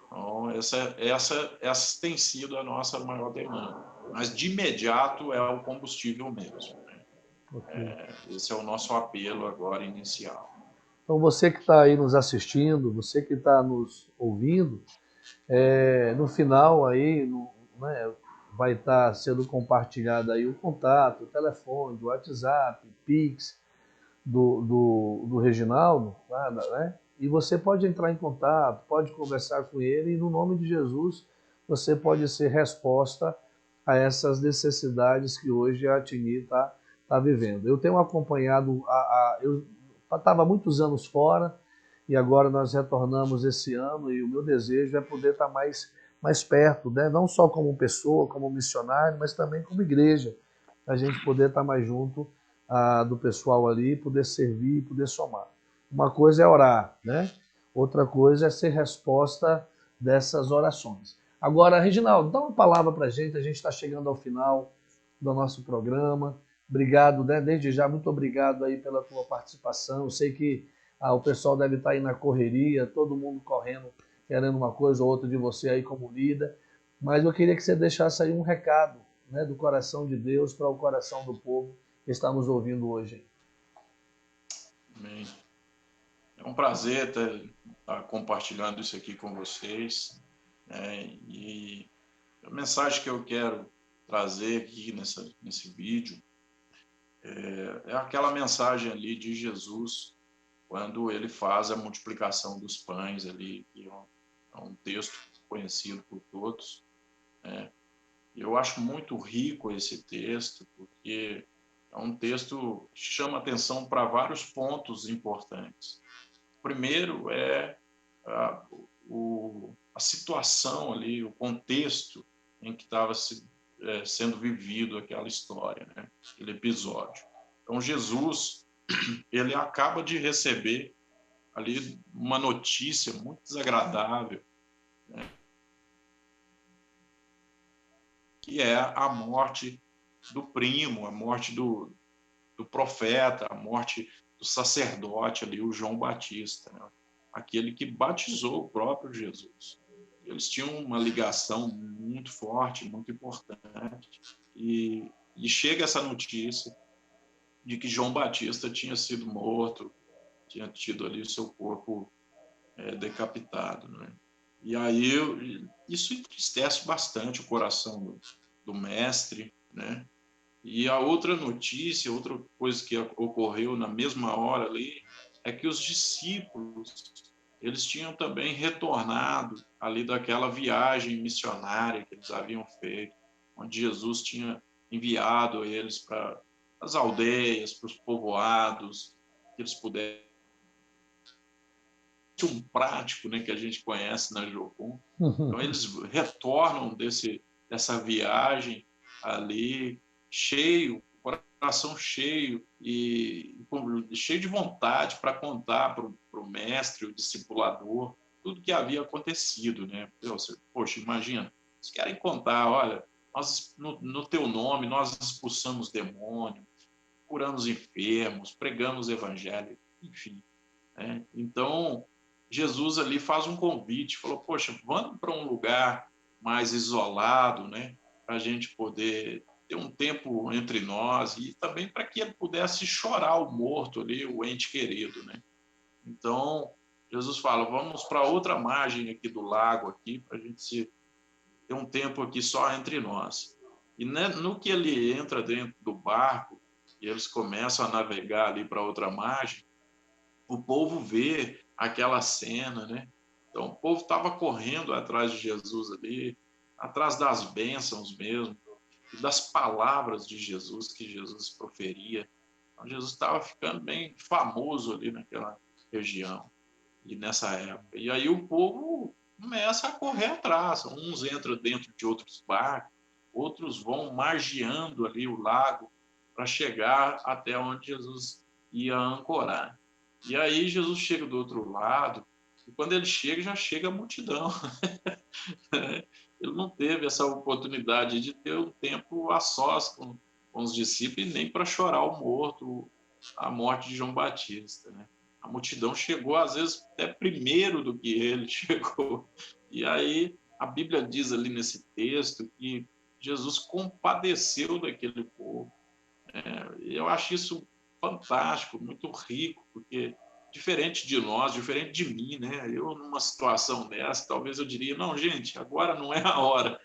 Então, essa tem sido a nossa maior demanda. Mas, de imediato, é o combustível mesmo. Okay. Esse é o nosso apelo agora inicial. Então, você que está aí nos assistindo, você que está nos ouvindo, no final aí, né, vai estar sendo compartilhado aí o contato, o telefone, o WhatsApp, Pix do Reginaldo, né? E você pode entrar em contato, pode conversar com ele e no nome de Jesus você pode ser resposta a essas necessidades que hoje a Atini está vivendo. Eu tenho acompanhado, eu estava muitos anos fora e agora nós retornamos esse ano e o meu desejo é poder estar mais perto, né? Não só como pessoa, como missionário, mas também como igreja, a gente poder estar mais junto do pessoal ali, poder servir, poder somar. Uma coisa é orar, né? Outra coisa é ser resposta dessas orações. Agora, Reginaldo, dá uma palavra para a gente está chegando ao final do nosso programa. Obrigado, né? Desde já, muito obrigado aí pela tua participação. Eu sei que o pessoal deve estar aí na correria, todo mundo correndo, querendo uma coisa ou outra de você aí como líder. Mas eu queria que você deixasse aí um recado, né, do coração de Deus para o coração do povo que está nos ouvindo hoje. Amém. É um prazer estar compartilhando isso aqui com vocês. E a mensagem que eu quero trazer aqui nesse vídeo é aquela mensagem ali de Jesus, quando ele faz a multiplicação dos pães ali, que é um texto conhecido por todos. Eu acho muito rico esse texto, porque é um texto que chama atenção para vários pontos importantes. Primeiro é a situação ali, o contexto em que estava sendo vivido aquela história, né? Aquele episódio. Então, Jesus, ele acaba de receber ali uma notícia muito desagradável, né? Que é a morte do primo, a morte do profeta, a morte do sacerdote ali, o João Batista, né? Aquele que batizou o próprio Jesus. Eles tinham uma ligação muito forte, muito importante, e chega essa notícia de que João Batista tinha sido morto, tinha tido ali o seu corpo decapitado, né? E aí isso entristece bastante o coração do mestre, né? E a outra notícia, outra coisa que ocorreu na mesma hora ali, é que os discípulos, eles tinham também retornado ali daquela viagem missionária que eles haviam feito, onde Jesus tinha enviado eles para as aldeias, para os povoados, que eles pudessem um prático, né, que a gente conhece na Jocum. Então eles retornam dessa viagem ali cheio, coração cheio e cheio de vontade para contar para o mestre, o discipulador, tudo que havia acontecido, né? Poxa, imagina, eles querem contar, olha, nós no teu nome nós expulsamos demônio, curamos enfermos, pregamos o evangelho, enfim, né? Então Jesus ali faz um convite, falou, poxa, vamos para um lugar mais isolado, né? Para a gente poder ter um tempo entre nós e também para que ele pudesse chorar o morto ali, o ente querido, né? Então, Jesus fala, vamos para outra margem aqui do lago aqui, para a gente ter um tempo aqui só entre nós. E né, no que ele entra dentro do barco e eles começam a navegar ali para outra margem, o povo vê aquela cena, né? Então, o povo estava correndo atrás de Jesus ali, atrás das bênçãos mesmo, e das palavras de Jesus que Jesus proferia. Então, Jesus estava ficando bem famoso ali naquela região e nessa época. E aí o povo começa a correr atrás. Uns entram dentro de outros barcos, outros vão margeando ali o lago para chegar até onde Jesus ia ancorar. E aí Jesus chega do outro lado, e quando ele chega, já chega a multidão. Ele não teve essa oportunidade de ter um tempo a sós com os discípulos, nem para chorar o morto, a morte de João Batista, né? A multidão chegou, às vezes, até primeiro do que ele chegou. E aí, a Bíblia diz ali nesse texto que Jesus compadeceu daquele povo. Eu acho isso fantástico, muito rico, porque diferente de nós, diferente de mim, né? Eu, numa situação dessa, talvez eu diria, não, gente, agora não é a hora.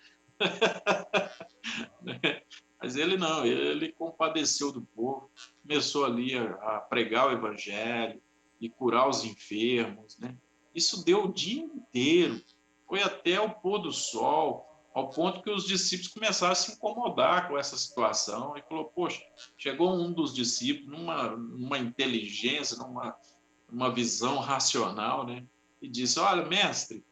Mas ele não, ele compadeceu do povo, começou ali a pregar o evangelho e curar os enfermos, né? Isso deu o dia inteiro, foi até o pôr do sol, ao ponto que os discípulos começaram a se incomodar com essa situação e falou, poxa, chegou um dos discípulos numa inteligência, numa visão racional, né? E disse, olha, mestre,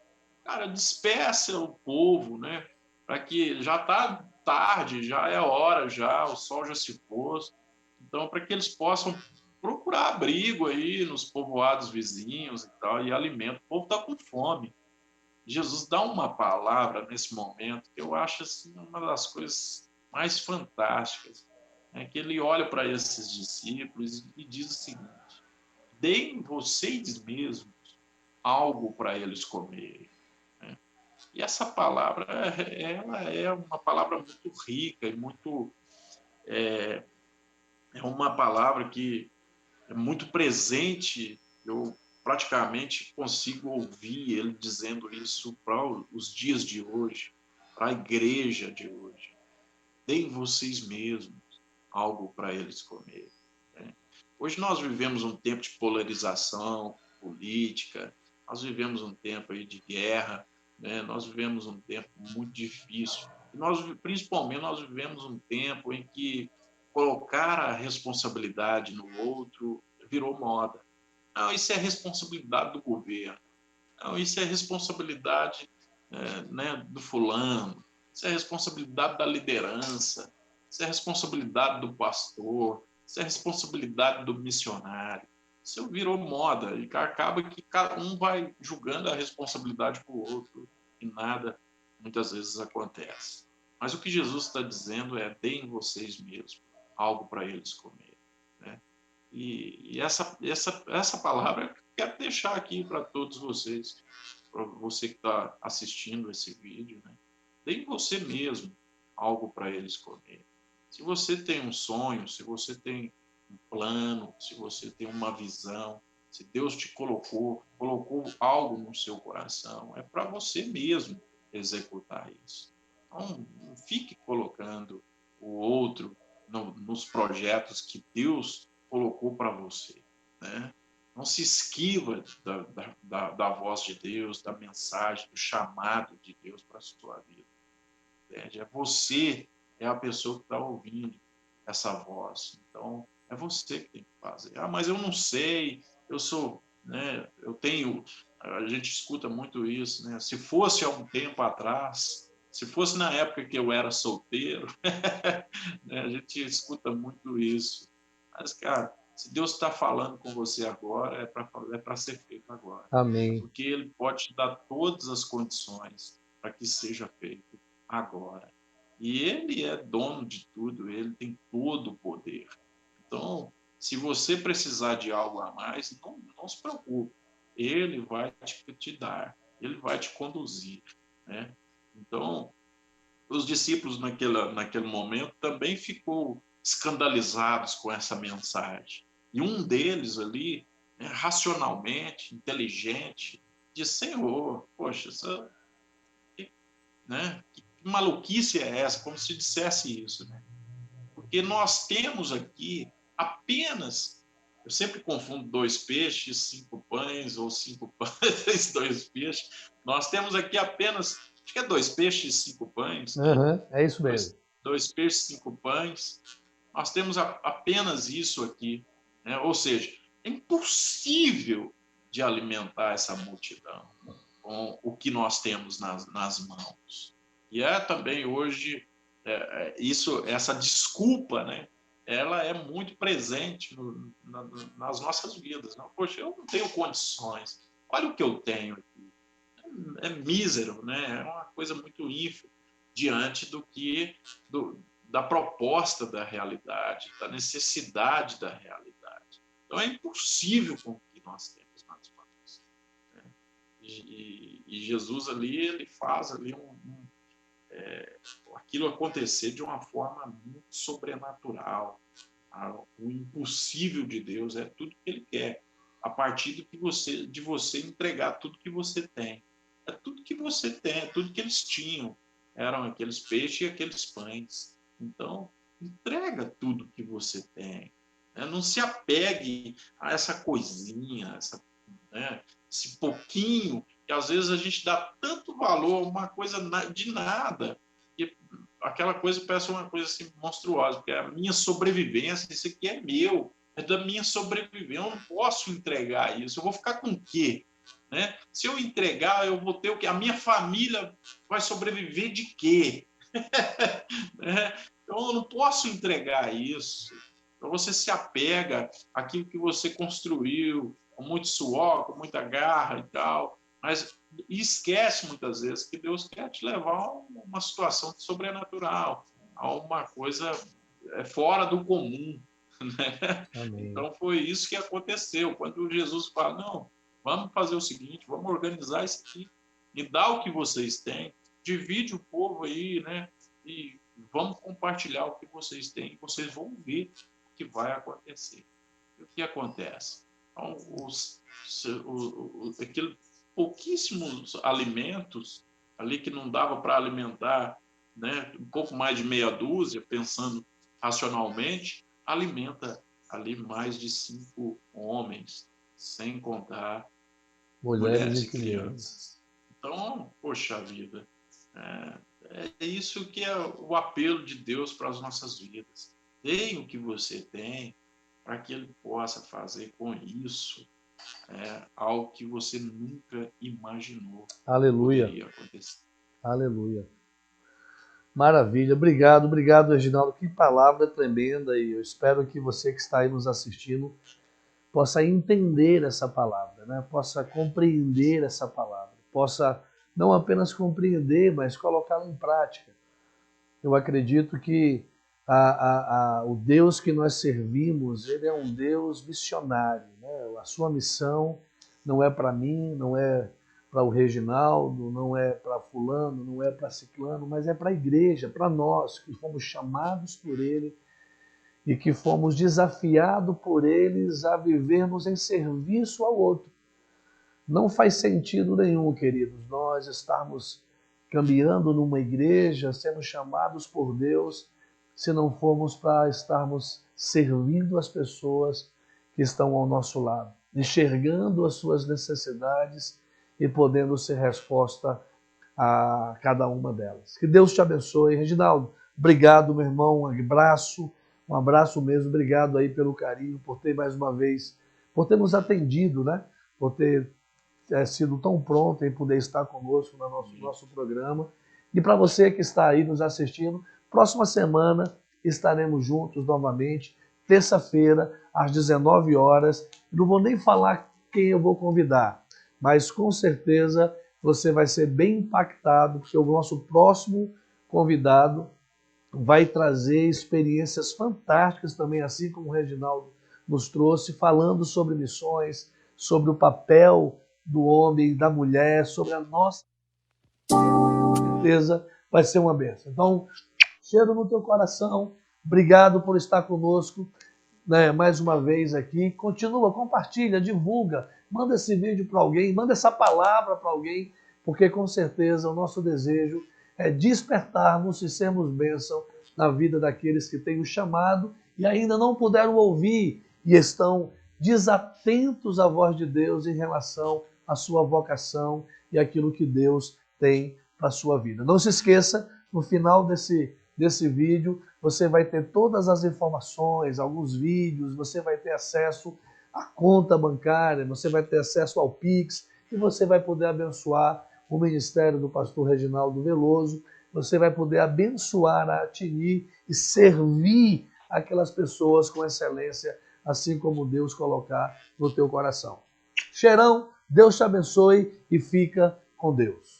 cara, despeça o povo, né? Para que já está tarde, já é hora, já o sol já se pôs. Então, para que eles possam procurar abrigo aí nos povoados vizinhos e tal, e alimento. O povo está com fome. Jesus dá uma palavra nesse momento que eu acho assim, uma das coisas mais fantásticas. É que ele olha para esses discípulos e diz o seguinte: deem vocês mesmos algo para eles comerem. Né? E essa palavra, ela é uma palavra muito rica e muito é uma palavra que é muito presente. Eu praticamente consigo ouvir ele dizendo isso para os dias de hoje, para a igreja de hoje. Deem vocês mesmos algo para eles comerem. Né? Hoje nós vivemos um tempo de polarização política, nós vivemos um tempo aí de guerra, né? Nós vivemos um tempo muito difícil. E principalmente, nós vivemos um tempo em que colocar a responsabilidade no outro virou moda. Não, isso é responsabilidade do governo. Não, isso é responsabilidade né, do fulano. Isso é responsabilidade da liderança. Isso é responsabilidade do pastor. Isso é responsabilidade do missionário. Isso virou moda e acaba que cada um vai julgando a responsabilidade para o outro e nada muitas vezes acontece. Mas o que Jesus está dizendo é: deem vocês mesmos algo para eles comerem. Né? E essa palavra eu quero deixar aqui para todos vocês, para você que está assistindo esse vídeo. Né? Deem você mesmo algo para eles comerem. Se você tem um sonho, se você tem um plano, se você tem uma visão, se Deus te colocou algo no seu coração, é para você mesmo executar isso. Então, não fique colocando o outro nos projetos que Deus colocou para você. Né? Não se esquiva da voz de Deus, da mensagem, do chamado de Deus para a sua vida. É você, é a pessoa que está ouvindo essa voz. Então, é você que tem que fazer. Ah, mas eu não sei, eu sou, né, eu tenho, a gente escuta muito isso, né? Se fosse há um tempo atrás, se fosse na época que eu era solteiro, né, a gente escuta muito isso. Mas, cara, se Deus está falando com você agora, é para ser feito agora. Amém. Porque Ele pode te dar todas as condições para que seja feito agora. E Ele é dono de tudo, Ele tem todo o poder. Então, se você precisar de algo a mais, não se preocupe. Ele vai te dar, Ele vai te conduzir. Né? Então, os discípulos naquele momento também ficou escandalizados com essa mensagem. E um deles ali, né, racionalmente, inteligente, disse: Senhor, poxa, né, que maluquice é essa? Como se dissesse isso, né? Porque nós temos aqui apenas, eu sempre confundo 2 peixes, 5 pães, ou 5 pães, 2 peixes. Nós temos aqui apenas, acho que é 2 peixes, 5 pães, né? Uhum, é isso mesmo. 2 peixes, 5 pães. Nós temos apenas isso aqui. Né? Ou seja, é impossível de alimentar essa multidão com o que nós temos nas mãos. E também hoje, essa desculpa, né? Ela é muito presente nas nossas vidas. Não? Poxa, eu não tenho condições. Olha o que eu tenho aqui. É mísero, né? É uma coisa muito ínfima diante da proposta da realidade, da necessidade da realidade. Então, é impossível com o que nós temos nas mãos. Né? E Jesus ali, ele faz ali aquilo acontecer de uma forma muito sobrenatural. O impossível de Deus é tudo que Ele quer, a partir de você entregar tudo que você tem. É tudo que você tem, é tudo que eles tinham. Eram aqueles peixes e aqueles pães. Então, entrega tudo que você tem. Né? Não se apegue a essa coisinha, né? Esse pouquinho, que às vezes a gente dá tanto valor a uma coisa de nada, que aquela coisa parece uma coisa assim monstruosa, porque é a minha sobrevivência, isso aqui é meu, é da minha sobrevivência, eu não posso entregar isso, eu vou ficar com o quê? Né? Se eu entregar, eu vou ter o quê? A minha família vai sobreviver de quê? Né? Então, eu não posso entregar isso. Então, você se apega àquilo que você construiu, com muito suor, com muita garra e tal, mas esquece muitas vezes que Deus quer te levar a uma situação sobrenatural, a uma coisa fora do comum. né? Amém. Então foi isso que aconteceu. Quando Jesus fala, não, vamos fazer o seguinte, vamos organizar isso aqui, me dá o que vocês têm, divide o povo aí, né? E vamos compartilhar o que vocês têm, e vocês vão ver o que vai acontecer. E o que acontece? Então, aqueles pouquíssimos alimentos ali que não dava para alimentar, né, um pouco mais de meia dúzia, pensando racionalmente, alimenta ali mais de 5 homens, sem contar Mulheres mulheres e e crianças. crianças. Então, poxa vida, é isso que é o apelo de Deus para as nossas vidas. Deem o que você tem, para que Ele possa fazer com isso algo que você nunca imaginou que Aleluia. poderia acontecer. Aleluia. Maravilha. Obrigado, Reginaldo. Que palavra tremenda. E eu espero que você que está aí nos assistindo possa entender essa palavra, né? Possa compreender essa palavra, possa não apenas compreender, mas colocá-la em prática. Eu acredito que o Deus que nós servimos, ele é um Deus missionário, né? A sua missão não é para mim, não é para o Reginaldo, não é para fulano, não é para ciclano, mas é para a igreja, para nós que fomos chamados por ele e que fomos desafiados por eles a vivermos em serviço ao outro. Não faz sentido nenhum, queridos, nós estarmos caminhando numa igreja, sendo chamados por Deus, se não formos para estarmos servindo as pessoas que estão ao nosso lado, enxergando as suas necessidades e podendo ser resposta a cada uma delas. Que Deus te abençoe. Reginaldo, obrigado, meu irmão, um abraço mesmo, obrigado aí pelo carinho, por ter mais uma vez, por ter nos atendido, né? Por ter sido tão pronto em poder estar conosco no nosso programa. E para você que está aí nos assistindo, próxima semana estaremos juntos novamente, terça-feira, às 19 horas. Não vou nem falar quem eu vou convidar, mas com certeza você vai ser bem impactado, porque o nosso próximo convidado vai trazer experiências fantásticas também, assim como o Reginaldo nos trouxe, falando sobre missões, sobre o papel do homem e da mulher, sobre a nossa certeza, vai ser uma bênção. Então, cheiro no teu coração, obrigado por estar conosco, né, mais uma vez aqui. Continua, compartilha, divulga, manda esse vídeo para alguém, manda essa palavra para alguém, porque com certeza o nosso desejo é despertarmos e sermos bênção na vida daqueles que têm o chamado e ainda não puderam ouvir e estão desatentos à voz de Deus em relação à sua vocação e aquilo que Deus tem para a sua vida. Não se esqueça, no final desse vídeo, você vai ter todas as informações, alguns vídeos, você vai ter acesso à conta bancária, você vai ter acesso ao Pix e você vai poder abençoar o ministério do pastor Reginaldo Veloso, você vai poder abençoar a Atini e servir aquelas pessoas com excelência, assim como Deus colocar no teu coração. Cheirão, Deus te abençoe e fica com Deus.